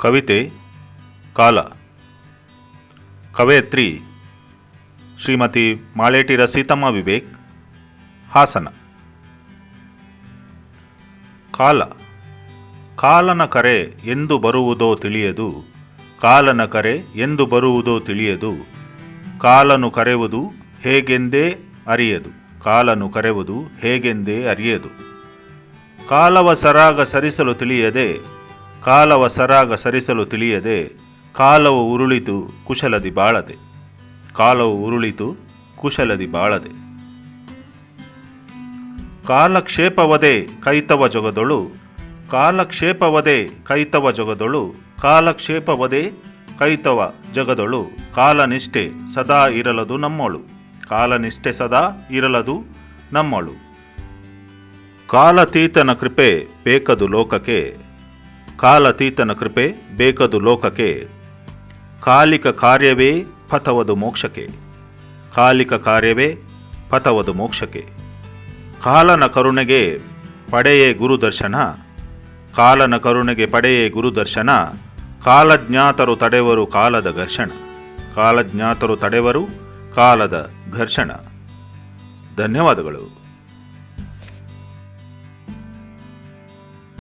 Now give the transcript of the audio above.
ಕವಿತೆ ಕಾಲ. ಕವಯತ್ರಿ ಶ್ರೀಮತಿ ಮಾಳೇಟಿರ ಸೀತಮ್ಮ ವಿವೇಕ್, ಹಾಸನ. ಕಾಲ. ಕಾಲನ ಕರೆ ಎಂದು ಬರುವುದೋ ತಿಳಿಯದು, ಕಾಲನ ಕರೆ ಎಂದು ಬರುವುದೋ ತಿಳಿಯದು, ಕಾಲನು ಕರೆವುದು ಹೇಗೆಂದೇ ಅರಿಯದು, ಕಾಲನು ಕರೆವುದು ಹೇಗೆಂದೇ ಅರಿಯದು. ಕಾಲವ ಸರಾಗ ಸರಿಸಲು ತಿಳಿಯದೆ, ಕಾಲವ ಸರಾಗ ಸರಿಸಲು ತಿಳಿಯದೆ, ಕಾಲವು ಉರುಳಿತು ಕುಶಲದಿ ಬಾಳದೆ, ಕಾಲವು ಉರುಳಿತು ಕುಶಲದಿ ಬಾಳದೆ. ಕಾಲಕ್ಷೇಪವದೆ ಕೈತವ ಜೊಗದೊಳು, ಕಾಲಕ್ಷೇಪವದೆ ಕೈತವ ಜೊಗದೊಳು, ಕಾಲಕ್ಷೇಪವದೆ ಕೈತವ ಜಗದೊಳು, ಕಾಲನಿಷ್ಠೆ ಸದಾ ಇರಲದು ನಮ್ಮೊಳು, ಕಾಲನಿಷ್ಠೆ ಸದಾ ಇರಲದು ನಮ್ಮೊಳು. ಕಾಲತೀತನ ಕೃಪೆ ಬೇಕದು ಲೋಕಕ್ಕೆ, ಕಾಲತೀತನ ಕೃಪೆ ಬೇಕದು ಲೋಕಕ್ಕೆ, ಕಾಲಿಕ ಕಾರ್ಯವೇ ಪಥವದು ಮೋಕ್ಷಕ್ಕೆ, ಕಾಲಿಕ ಕಾರ್ಯವೇ ಪಥವದು ಮೋಕ್ಷಕ್ಕೆ. ಕಾಲನ ಕರುಣೆಗೆ ಪಡೆಯೇ ಗುರುದರ್ಶನ, ಕಾಲನ ಕರುಣೆಗೆ ಪಡೆಯೇ ಗುರುದರ್ಶನ, ಕಾಲಜ್ಞಾತರು ತಡೆವರು ಕಾಲದ ಘರ್ಷಣ, ಕಾಲಜ್ಞಾತರು ತಡೆವರು ಕಾಲದ ಘರ್ಷಣ. ಧನ್ಯವಾದಗಳು.